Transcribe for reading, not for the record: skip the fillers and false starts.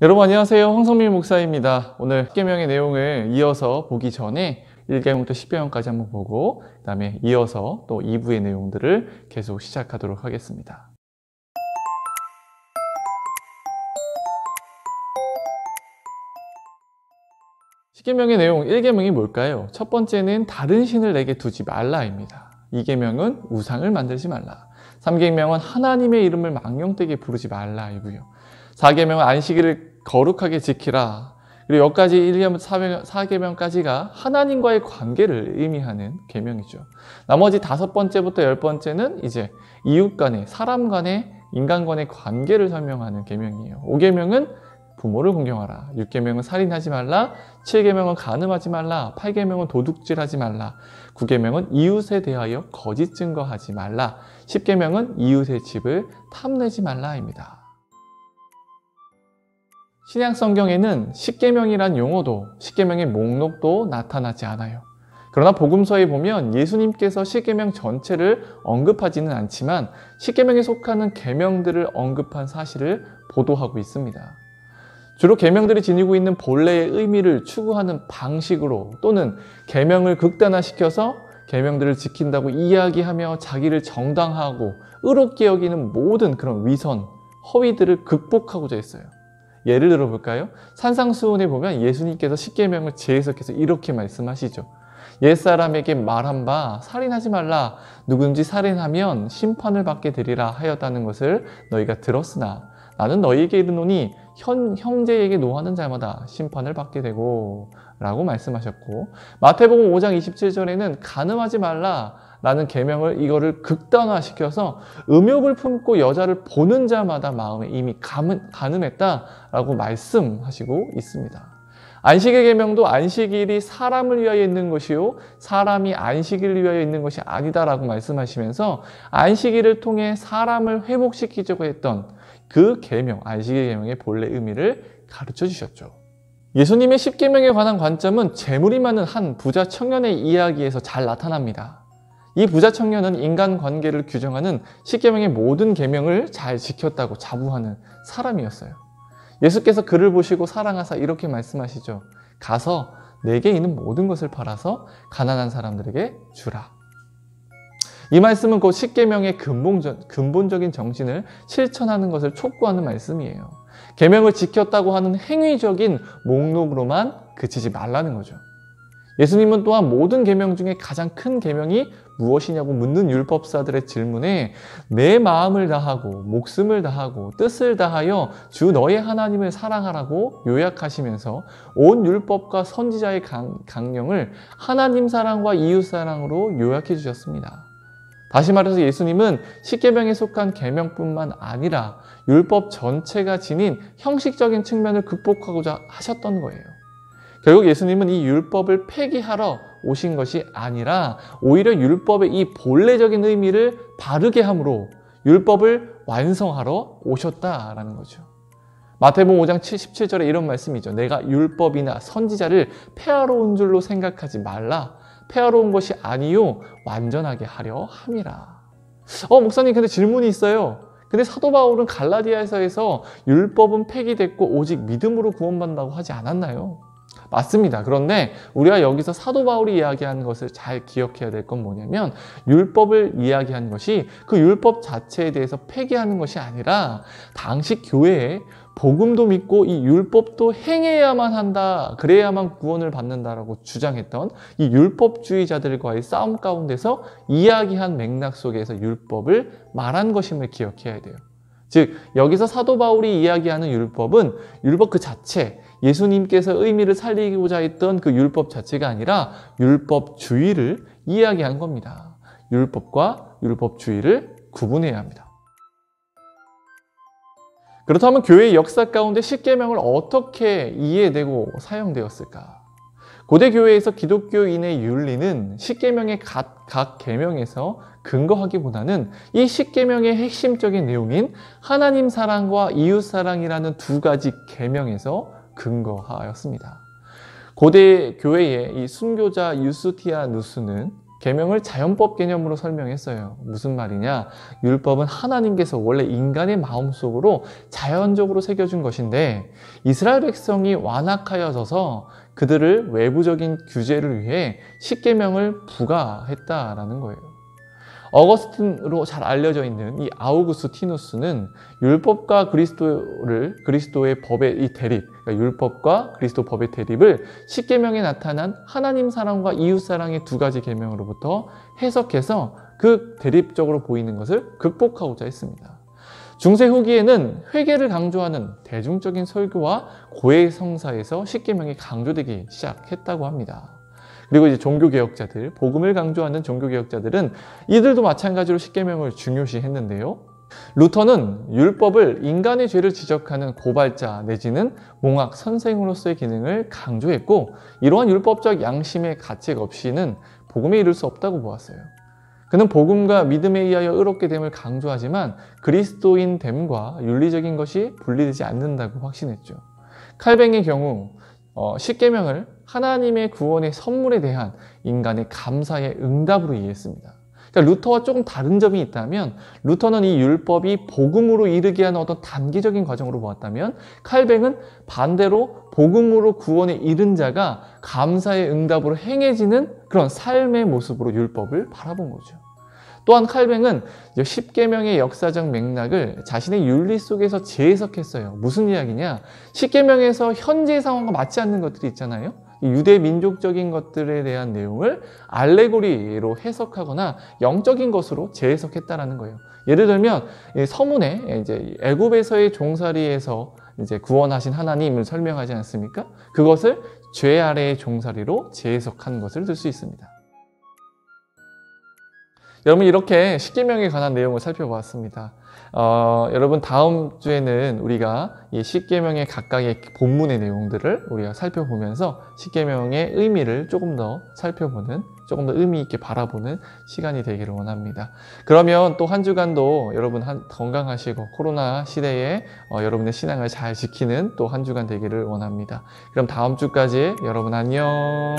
여러분 안녕하세요. 황성민 목사입니다. 오늘 10계명의 내용을 이어서 보기 전에 1계명부터 10계명까지 한번 보고 그 다음에 이어서 또 2부의 내용들을 계속 시작하도록 하겠습니다. 10계명의 내용 1계명이 뭘까요? 첫 번째는 다른 신을 내게 두지 말라입니다. 2계명은 우상을 만들지 말라. 3계명은 하나님의 이름을 망령되게 부르지 말라이고요. 4계명은 안식일을 거룩하게 지키라. 그리고 여기까지 1계명부터 4계명까지가 하나님과의 관계를 의미하는 계명이죠. 나머지 5번째부터 10번째는 이제 이웃 간의, 사람 간의, 인간 간의 관계를 설명하는 계명이에요. 5계명은 부모를 공경하라. 6계명은 살인하지 말라. 7계명은 간음하지 말라. 8계명은 도둑질하지 말라. 9계명은 이웃에 대하여 거짓 증거하지 말라. 10계명은 이웃의 집을 탐내지 말라입니다. 신약 성경에는 10계명이란 용어도 10계명의 목록도 나타나지 않아요. 그러나 복음서에 보면 예수님께서 10계명 전체를 언급하지는 않지만 10계명에 속하는 계명들을 언급한 사실을 보도하고 있습니다. 주로 계명들이 지니고 있는 본래의 의미를 추구하는 방식으로 또는 계명을 극단화시켜서 계명들을 지킨다고 이야기하며 자기를 정당하고 의롭게 여기는 모든 그런 위선, 허위들을 극복하고자 했어요. 예를 들어 볼까요? 산상수훈에 보면 예수님께서 10계명을 재해석해서 이렇게 말씀하시죠. 옛사람에게 말한 바 살인하지 말라. 누군지 살인하면 심판을 받게 되리라 하였다는 것을 너희가 들었으나 나는 너희에게 이르노니 형제에게 노하는 자마다 심판을 받게 되고 라고 말씀하셨고, 마태복음 5장 27절에는 간음하지 말라 라는 계명을 이거를 극단화시켜서 음욕을 품고 여자를 보는 자마다 마음에 이미 간음했다 라고 말씀하시고 있습니다. 안식일 계명도 안식일이 사람을 위하여 있는 것이요 사람이 안식일을 위하여 있는 것이 아니다 라고 말씀하시면서 안식일을 통해 사람을 회복시키려고 했던 그 계명, 안식일 계명의 본래 의미를 가르쳐 주셨죠. 예수님의 10계명에 관한 관점은 재물이 많은 한 부자 청년의 이야기에서 잘 나타납니다. 이 부자 청년은 인간관계를 규정하는 10계명의 모든 계명을 잘 지켰다고 자부하는 사람이었어요. 예수께서 그를 보시고 사랑하사 이렇게 말씀하시죠. 가서 내게 있는 모든 것을 팔아서 가난한 사람들에게 주라. 이 말씀은 곧 10계명의 근본적인 정신을 실천하는 것을 촉구하는 말씀이에요. 계명을 지켰다고 하는 행위적인 목록으로만 그치지 말라는 거죠. 예수님은 또한 모든 계명 중에 가장 큰 계명이 무엇이냐고 묻는 율법사들의 질문에 내 마음을 다하고 목숨을 다하고 뜻을 다하여 주 너의 하나님을 사랑하라고 요약하시면서 온 율법과 선지자의 강령을 하나님 사랑과 이웃 사랑으로 요약해 주셨습니다. 다시 말해서 예수님은 10계명에 속한 계명뿐만 아니라 율법 전체가 지닌 형식적인 측면을 극복하고자 하셨던 거예요. 결국 예수님은 이 율법을 폐기하러 오신 것이 아니라 오히려 율법의 이 본래적인 의미를 바르게 함으로 율법을 완성하러 오셨다라는 거죠. 마태복음 5장 17절에 이런 말씀이죠. 내가 율법이나 선지자를 폐하러 온 줄로 생각하지 말라. 폐하러 온 것이 아니요 완전하게 하려 함이라. 목사님 근데 질문이 있어요. 근데 사도 바울은 갈라디아서에서 율법은 폐기됐고 오직 믿음으로 구원받는다고 하지 않았나요? 맞습니다. 그런데 우리가 여기서 사도 바울이 이야기하는 것을 잘 기억해야 될 건 뭐냐면 율법을 이야기한 것이 그 율법 자체에 대해서 폐기하는 것이 아니라 당시 교회에 복음도 믿고 이 율법도 행해야만 한다, 그래야만 구원을 받는다라고 주장했던 이 율법주의자들과의 싸움 가운데서 이야기한 맥락 속에서 율법을 말한 것임을 기억해야 돼요. 즉 여기서 사도 바울이 이야기하는 율법은 율법 그 자체, 예수님께서 의미를 살리고자 했던 그 율법 자체가 아니라 율법주의를 이야기한 겁니다. 율법과 율법주의를 구분해야 합니다. 그렇다면 교회의 역사 가운데 10계명을 어떻게 이해되고 사용되었을까? 고대 교회에서 기독교인의 윤리는 10계명의 각 계명에서 근거하기보다는 이 10계명의 핵심적인 내용인 하나님 사랑과 이웃 사랑이라는 두 가지 계명에서 근거하였습니다. 고대 교회의 이 순교자 유스티아누스는 계명을 자연법 개념으로 설명했어요. 무슨 말이냐? 율법은 하나님께서 원래 인간의 마음속으로 자연적으로 새겨준 것인데 이스라엘 백성이 완악하여져서 그들을 외부적인 규제를 위해 십계명을 부과했다라는 거예요. 어거스틴으로 잘 알려져 있는 이 아우구스티누스는 율법과 그리스도의 법의 이 대립, 그러니까 율법과 그리스도 법의 대립을 십계명에 나타난 하나님 사랑과 이웃 사랑의 두 가지 계명으로부터 해석해서 그 대립적으로 보이는 것을 극복하고자 했습니다. 중세 후기에는 회개를 강조하는 대중적인 설교와 고해 성사에서 십계명이 강조되기 시작했다고 합니다. 그리고 이제 종교개혁자들, 복음을 강조하는 종교개혁자들은 이들도 마찬가지로 십계명을 중요시했는데요. 루터는 율법을 인간의 죄를 지적하는 고발자 내지는 몽학 선생으로서의 기능을 강조했고 이러한 율법적 양심의 가책 없이는 복음에 이를 수 없다고 보았어요. 그는 복음과 믿음에 의하여 의롭게 됨을 강조하지만 그리스도인 됨과 윤리적인 것이 분리되지 않는다고 확신했죠. 칼뱅의 경우 십계명을 하나님의 구원의 선물에 대한 인간의 감사의 응답으로 이해했습니다. 그러니까 루터와 조금 다른 점이 있다면 루터는 이 율법이 복음으로 이르게 하는 어떤 단기적인 과정으로 보았다면 칼뱅은 반대로 복음으로 구원에 이른 자가 감사의 응답으로 행해지는 그런 삶의 모습으로 율법을 바라본 거죠. 또한 칼뱅은 십계명의 역사적 맥락을 자신의 윤리 속에서 재해석했어요. 무슨 이야기냐? 십계명에서 현재 상황과 맞지 않는 것들이 있잖아요. 유대 민족적인 것들에 대한 내용을 알레고리로 해석하거나 영적인 것으로 재해석했다라는 거예요. 예를 들면 서문에 이제 애굽에서의 종살이에서 이제 구원하신 하나님을 설명하지 않습니까? 그것을 죄 아래의 종살이로 재해석한 것을 들 수 있습니다. 여러분 이렇게 십계명에 관한 내용을 살펴보았습니다. 여러분 다음 주에는 우리가 이 십계명의 각각의 본문의 내용들을 우리가 살펴보면서 십계명의 의미를 조금 더 살펴보는, 조금 더 의미 있게 바라보는 시간이 되기를 원합니다. 그러면 또 한 주간도 여러분 건강하시고 코로나 시대에 여러분의 신앙을 잘 지키는 또 한 주간 되기를 원합니다. 그럼 다음 주까지 여러분 안녕.